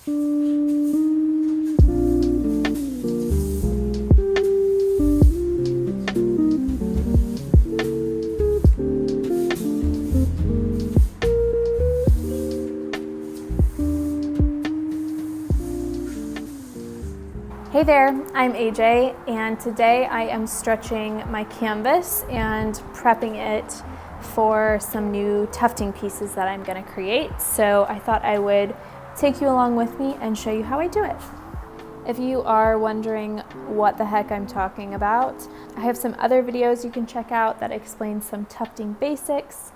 Hey there, I'm AJ, and today I am stretching my canvas and prepping it for some new tufting pieces that I'm going to create. So I thought I would take you along with me and show you how I do it. If you are wondering what the heck I'm talking about, I have some other videos you can check out that explain some tufting basics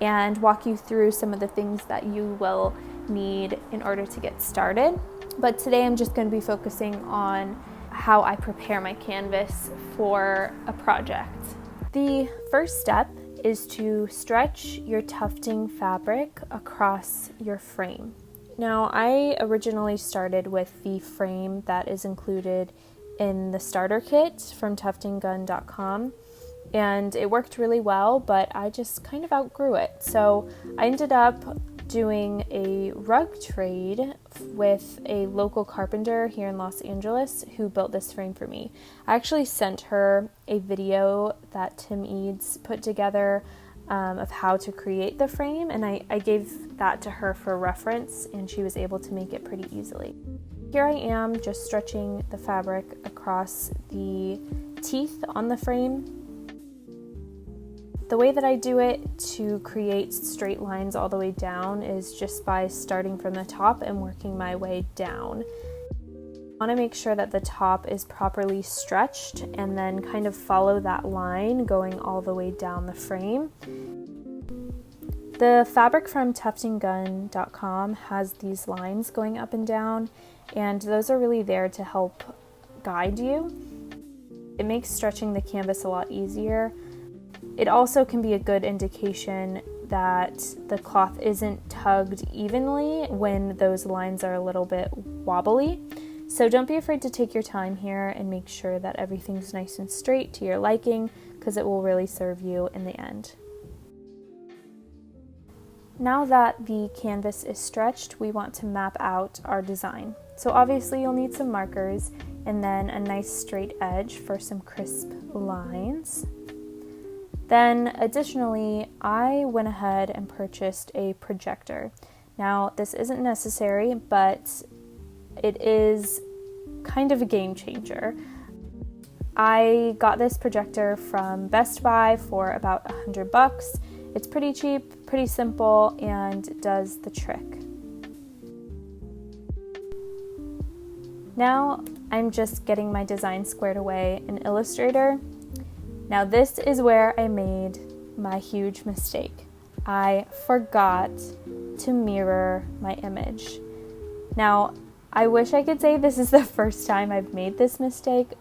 and walk you through some of the things that you will need in order to get started. But today I'm just going to be focusing on how I prepare my canvas for a project. The first step is to stretch your tufting fabric across your frame. Now, I originally started with the frame that is included in the starter kit from tuftinggun.com, and it worked really well, but I just kind of outgrew it. So I ended up doing a rug trade with a local carpenter here in Los Angeles who built this frame for me. I actually sent her a video that Tim Eads put together of how to create the frame, and I gave that to her for reference, and she was able to make it pretty easily. Here I am just stretching the fabric across the teeth on the frame. The way that I do it to create straight lines all the way down is just by starting from the top and working my way down. I want to make sure that the top is properly stretched and then kind of follow that line going all the way down the frame. The fabric from tuftinggun.com has these lines going up and down, and those are really there to help guide you. It makes stretching the canvas a lot easier. It also can be a good indication that the cloth isn't tugged evenly when those lines are a little bit wobbly. So don't be afraid to take your time here and make sure that everything's nice and straight to your liking, because it will really serve you in the end. Now that the canvas is stretched, we want to map out our design. So obviously you'll need some markers and then a nice straight edge for some crisp lines. Then additionally, I went ahead and purchased a projector. Now, this isn't necessary, but it is kind of a game changer. I got this projector from Best Buy for about $100. It's pretty cheap, pretty simple, and does the trick. Now, I'm just getting my design squared away in Illustrator. Now this is where I made my huge mistake. I forgot to mirror my image. Now, I wish I could say this is the first time I've made this mistake,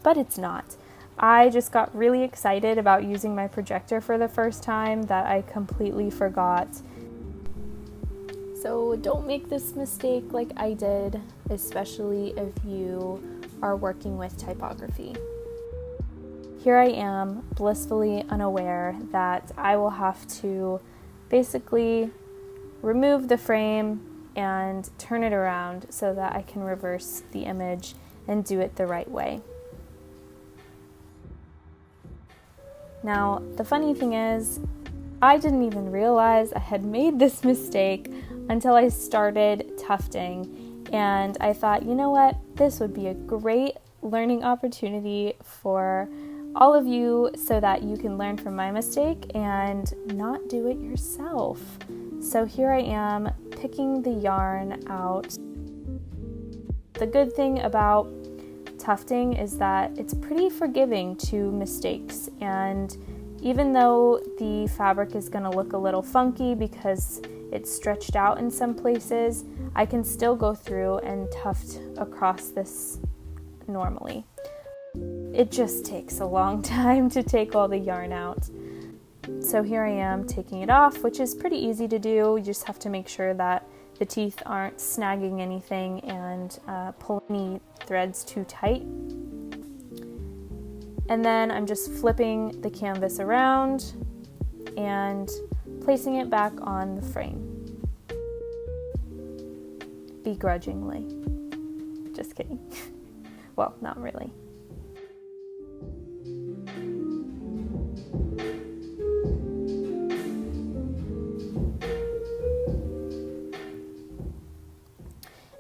but it's not. I just got really excited about using my projector for the first time that I completely forgot. So don't make this mistake like I did, especially if you are working with typography. Here I am, blissfully unaware that I will have to basically remove the frame and turn it around so that I can reverse the image and do it the right way. Now, the funny thing is, I didn't even realize I had made this mistake until I started tufting, and I thought, you know what, this would be a great learning opportunity for all of you so that you can learn from my mistake and not do it yourself. So here I am picking the yarn out. The good thing about tufting is that it's pretty forgiving to mistakes, and even though the fabric is going to look a little funky because it's stretched out in some places, I can still go through and tuft across this normally. It just takes a long time to take all the yarn out. So here I am taking it off, which is pretty easy to do. You just have to make sure that the teeth aren't snagging anything and pull any threads too tight. And then I'm just flipping the canvas around and placing it back on the frame. begrudgingly. Just kidding. Well, not really.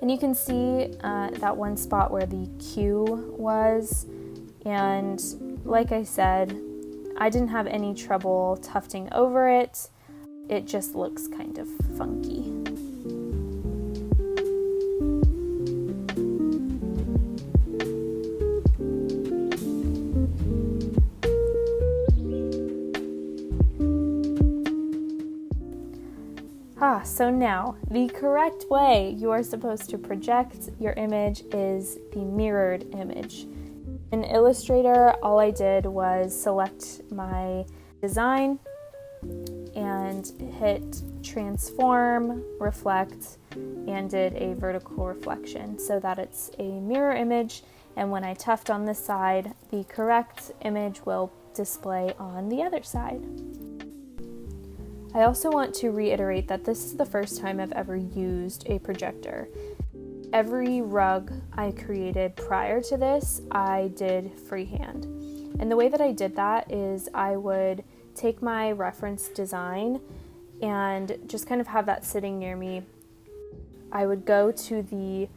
And you can see that one spot where the Q was, and like I said, I didn't have any trouble tufting over it. It just looks kind of funky. So now, the correct way you are supposed to project your image is the mirrored image. In Illustrator, all I did was select my design and hit transform, reflect, and did a vertical reflection so that it's a mirror image, and when I tuft on this side, the correct image will display on the other side. I also want to reiterate that this is the first time I've ever used a projector. Every rug I created prior to this, I did freehand. And the way that I did that is I would take my reference design and just kind of have that sitting near me. I would go to the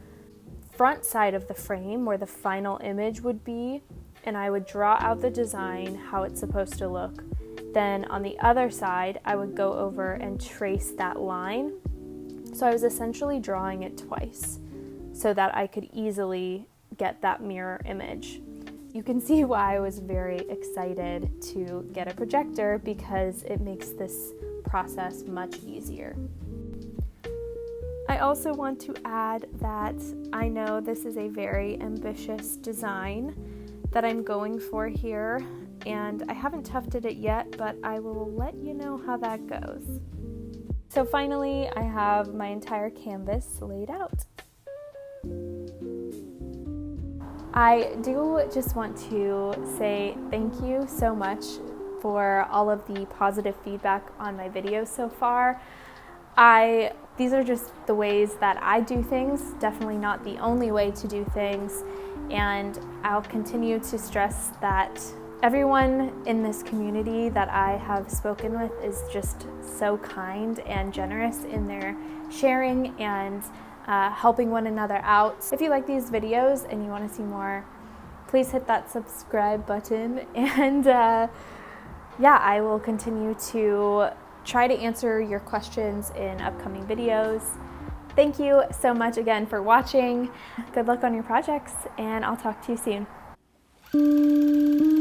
front side of the frame where the final image would be, and I would draw out the design, how it's supposed to look. Then on the other side, I would go over and trace that line. So I was essentially drawing it twice so that I could easily get that mirror image. You can see why I was very excited to get a projector, because it makes this process much easier. I also want to add that I know this is a very ambitious design that I'm going for here, and I haven't tufted it yet, but I will let you know how that goes. So finally, I have my entire canvas laid out. I do just want to say thank you so much for all of the positive feedback on my videos so far. These are just the ways that I do things, definitely not the only way to do things, and I'll continue to stress that everyone in this community that I have spoken with is just so kind and generous in their sharing and helping one another out. If you like these videos and you want to see more, please hit that subscribe button, and yeah, I will continue to try to answer your questions in upcoming videos. Thank you so much again for watching. Good luck on your projects, and I'll talk to you soon.